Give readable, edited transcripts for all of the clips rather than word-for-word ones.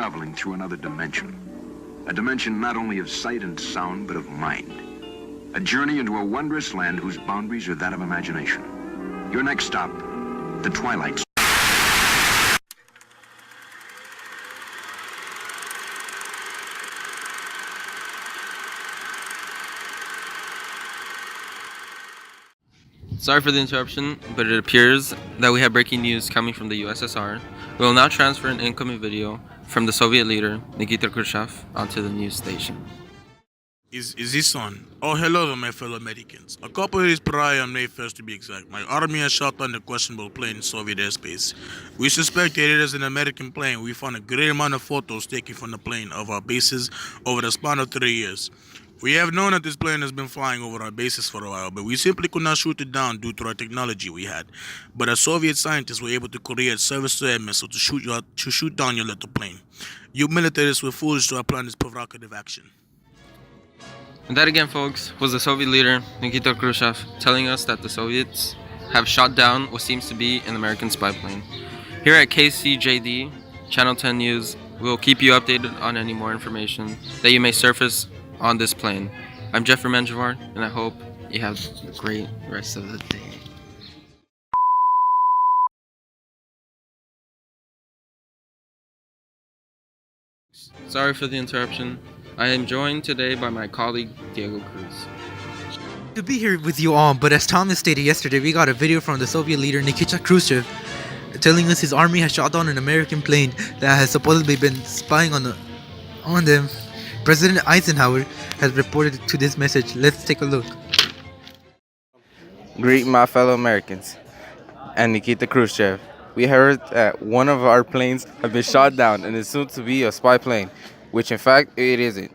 traveling through another dimension. A dimension not only of sight and sound, but of mind. A journey into a wondrous land whose boundaries are that of imagination. Your next stop, the Twilight. Sorry for the interruption, but it appears that we have breaking news coming from the USSR. We will now transfer an incoming video from the Soviet leader, Nikita Khrushchev, onto the news station. Is this on? Oh, hello there, my fellow Americans. A couple of days prior, on May 1st to be exact, my army has shot down the questionable plane in Soviet airspace. We suspect that it is an American plane. We found a great amount of photos taken from the plane of our bases over the span of 3 years. We have known that this plane has been flying over our bases for a while, but we simply could not shoot it down due to our technology we had. But our Soviet scientists were able to create surface-to-air missile to shoot down your little plane. You militaries were foolish to apply this provocative action. And that again, folks, was the Soviet leader, Nikita Khrushchev, telling us that the Soviets have shot down what seems to be an American spy plane. Here at KCJD, Channel 10 News, we will keep you updated on any more information that you may surface on this plane. I'm Jeffrey Menjivar, and I hope you have a great rest of the day. Sorry for the interruption. I am joined today by my colleague, Diego Cruz. To be here with you all, but as Thomas stated yesterday, we got a video from the Soviet leader Nikita Khrushchev telling us his army has shot down an American plane that has supposedly been spying on them. President Eisenhower has reported to this message. Let's take a look. Greet my fellow Americans and Nikita Khrushchev. We heard that one of our planes has been shot down and is soon to be a spy plane, which in fact it isn't.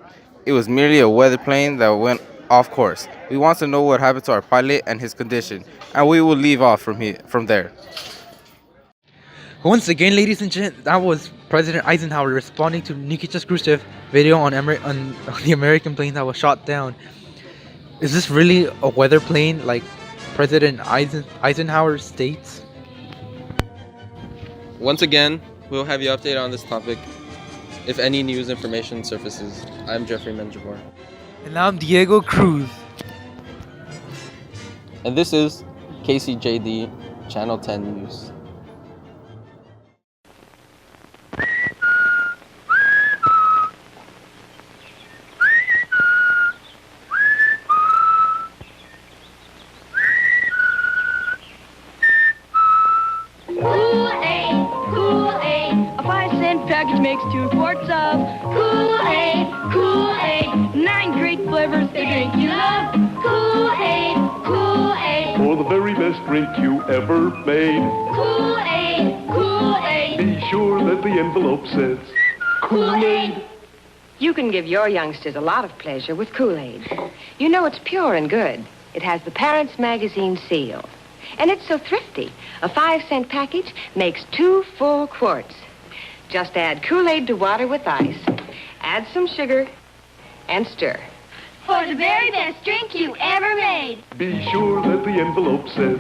It was merely a weather plane that went off course. We want to know what happened to our pilot and his condition, and we will leave off from there. Once again, ladies and gents, that was President Eisenhower responding to Nikita Khrushchev video on the American plane that was shot down. Is this really a weather plane like President Eisenhower states? Once again, we'll have you updated on this topic if any news information surfaces. I'm Jeffrey Menjivar. And I'm Diego Cruz. And this is KCJD Channel 10 News. Package makes 2 quarts of Kool-Aid, Kool-Aid, 9 great flavors, the drink you love. Kool-Aid, Kool-Aid, for the very best drink you ever made. Kool-Aid, Kool-Aid, Be sure that the envelope says Kool-Aid. You can give your youngsters a lot of pleasure with Kool-Aid. You know it's pure and good. It has the Parents Magazine seal. And it's so thrifty. A 5-cent package makes 2 full quarts. Just add Kool-Aid to water with ice. Add some sugar and stir. For the very best drink you ever made. Be sure that the envelope says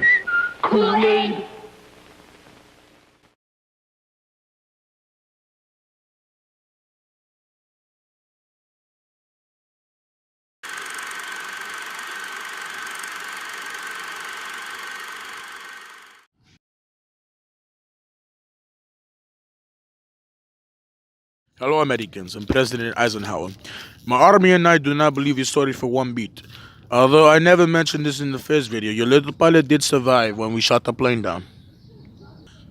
Kool-Aid. Hello, Americans and President Eisenhower. My army and I do not believe your story for one beat. Although I never mentioned this in the first video, your little pilot did survive when we shot the plane down.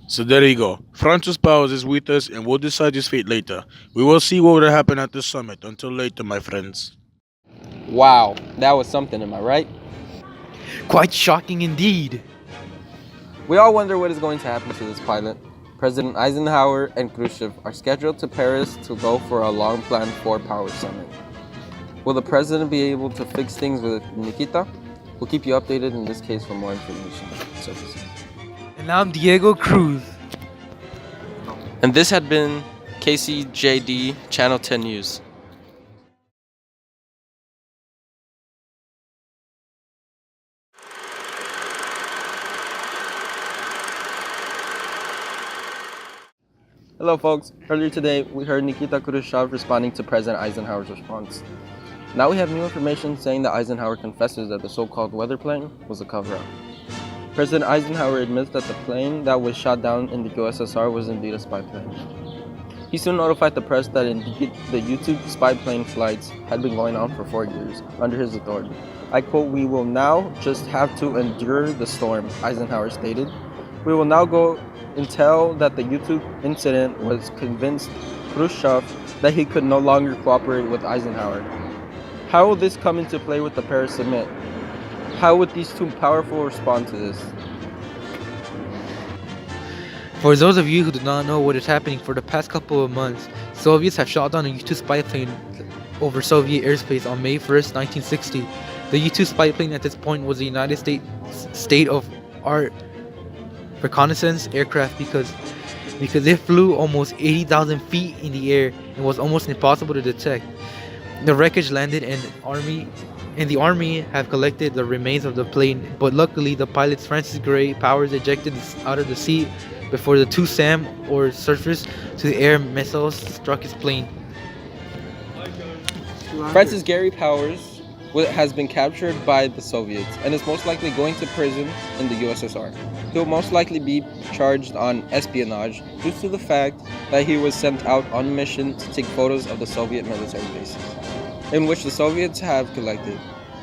So there you go. Francis Powers is with us and we'll decide his fate later. We will see what will happen at the summit. Until later, my friends. Wow, that was something, am I right? Quite shocking indeed. We all wonder what is going to happen to this pilot. President Eisenhower and Khrushchev are scheduled to Paris to go for a long-planned 4-power summit. Will the president be able to fix things with Nikita? We'll keep you updated in this case for more information surfaces. And I'm Diego Cruz. And this had been KCJD Channel 10 News. Hello, folks. Earlier today, we heard Nikita Khrushchev responding to President Eisenhower's response. Now we have new information saying that Eisenhower confesses that the so-called weather plane was a cover-up. President Eisenhower admits that the plane that was shot down in the USSR was indeed a spy plane. He soon notified the press that indeed the YouTube spy plane flights had been going on for 4 years under his authority. I quote, "We will now just have to endure the storm," Eisenhower stated. "We will now go and tell that the YouTube incident was convinced Khrushchev that he could no longer cooperate with Eisenhower." How will this come into play with the Paris Summit? How would these two powerful respond to this? For those of you who do not know what is happening, for the past couple of months, Soviets have shot down a U-2 spy plane over Soviet airspace on May 1st, 1960. The U-2 spy plane at this point was the United States state-of-art reconnaissance aircraft because it flew almost 80,000 feet in the air and was almost impossible to detect. The wreckage landed and the army have collected the remains of the plane, but luckily the pilots Francis Gray Powers ejected out of the seat before the two SAM or surface-to-air missiles struck his plane. Francis Gary Powers has been captured by the Soviets and is most likely going to prison in the USSR. He will most likely be charged on espionage due to the fact that he was sent out on a mission to take photos of the Soviet military bases, in which the Soviets have collected.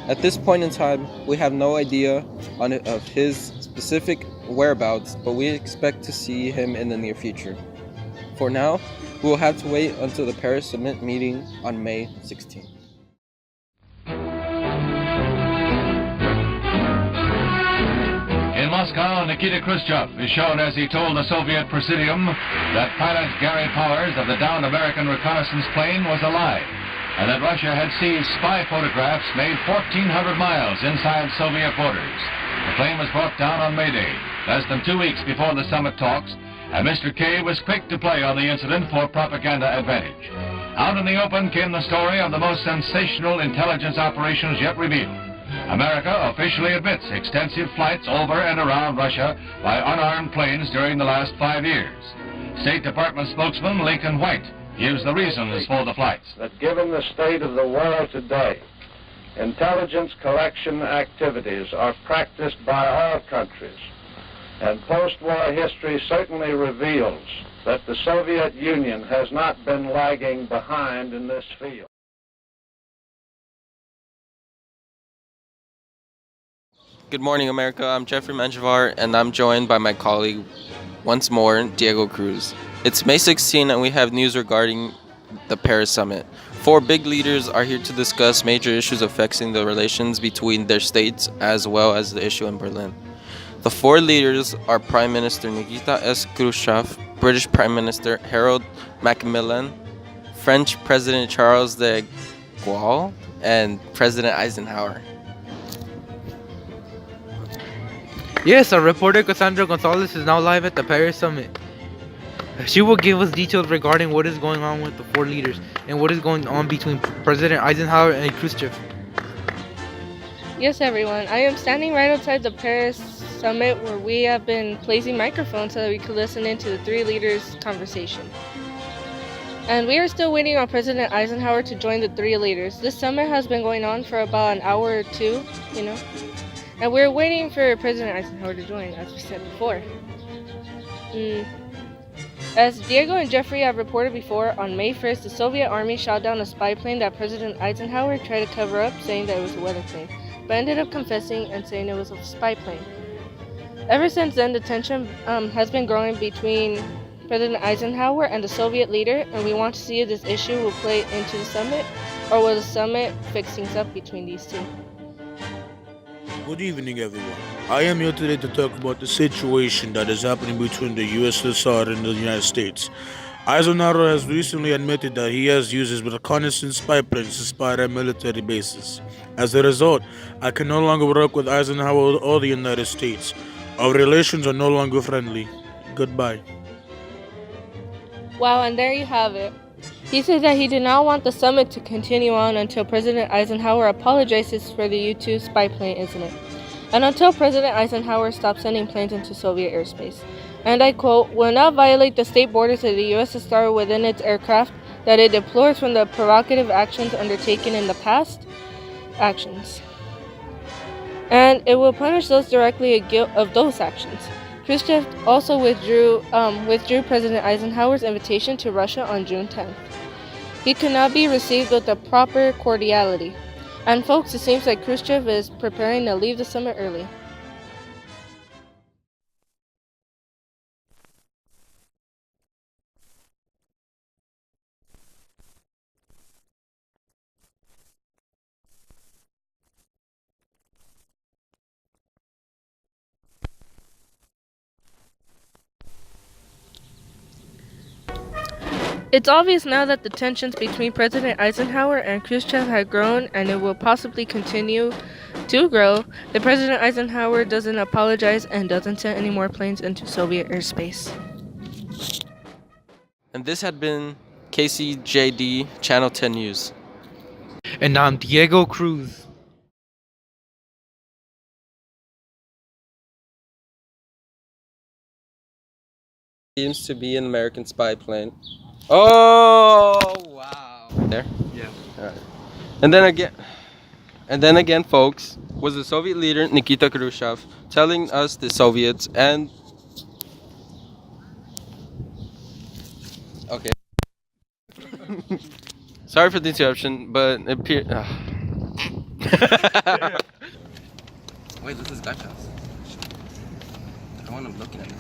At this point in time, we have no idea of his specific whereabouts, but we expect to see him in the near future. For now, we will have to wait until the Paris Summit meeting on May 16th. In Moscow, Nikita Khrushchev is shown as he told the Soviet Presidium that pilot Gary Powers of the downed American reconnaissance plane was alive, and that Russia had seized spy photographs made 1,400 miles inside Soviet borders. The plane was brought down on May Day, less than 2 weeks before the summit talks, and Mr. K was quick to play on the incident for propaganda advantage. Out in the open came the story of the most sensational intelligence operations yet revealed. America officially admits extensive flights over and around Russia by unarmed planes during the last 5 years. State Department spokesman Lincoln White gives the reasons for the flights. That given the state of the world today, intelligence collection activities are practiced by all countries, and post-war history certainly reveals that the Soviet Union has not been lagging behind in this field. Good morning, America. I'm Jeffrey Manjivar, and I'm joined by my colleague once more, Diego Cruz. It's May 16, and we have news regarding the Paris Summit. 4 big leaders are here to discuss major issues affecting the relations between their states, as well as the issue in Berlin. The 4 leaders are Prime Minister Nikita S. Khrushchev, British Prime Minister Harold Macmillan, French President Charles de Gaulle, and President Eisenhower. Yes, our reporter Cassandra Gonzalez is now live at the Paris Summit. She will give us details regarding what is going on with the 4 leaders and what is going on between President Eisenhower and Khrushchev. Yes, everyone. I am standing right outside the Paris Summit where we have been placing microphones so that we could listen into the 3 leaders' conversation. And we are still waiting on President Eisenhower to join the 3 leaders. This summit has been going on for about an hour or 2, and we're waiting for President Eisenhower to join, as we said before. As Diego and Jeffrey have reported before, on May 1st, the Soviet Army shot down a spy plane that President Eisenhower tried to cover up, saying that it was a weather plane, but ended up confessing and saying it was a spy plane. Ever since then, the tension has been growing between President Eisenhower and the Soviet leader, and we want to see if this issue will play into the summit, or will the summit fix things up between these two. Good evening, everyone. I am here today to talk about the situation that is happening between the USSR and the United States. Eisenhower has recently admitted that he has used his reconnaissance spy planes to spy at military bases. As a result, I can no longer work with Eisenhower or the United States. Our relations are no longer friendly. Goodbye. Wow, and there you have it. He said that he did not want the summit to continue on until President Eisenhower apologizes for the U-2 spy plane incident, and until President Eisenhower stops sending planes into Soviet airspace. and I quote, will not violate the state borders of the USSR within its aircraft, that it deplores from the provocative actions undertaken in the past actions, and it will punish those directly guilty of those actions. Khrushchev also withdrew President Eisenhower's invitation to Russia on June 10th. He could not be received with the proper cordiality. And folks, it seems like Khrushchev is preparing to leave the summit early. It's obvious now that the tensions between President Eisenhower and Khrushchev had grown, and it will possibly continue to grow if President Eisenhower doesn't apologize and doesn't send any more planes into Soviet airspace. And this had been KCJD Channel 10 News. And I'm Diego Cruz. Seems to be an American spy plane. Oh wow! There. Yeah. All right. And then again, folks, was the Soviet leader Nikita Khrushchev telling us the Soviets and. Okay. Sorry for the interruption, but it appeared. Wait, this is Guy's house. I want him looking at me.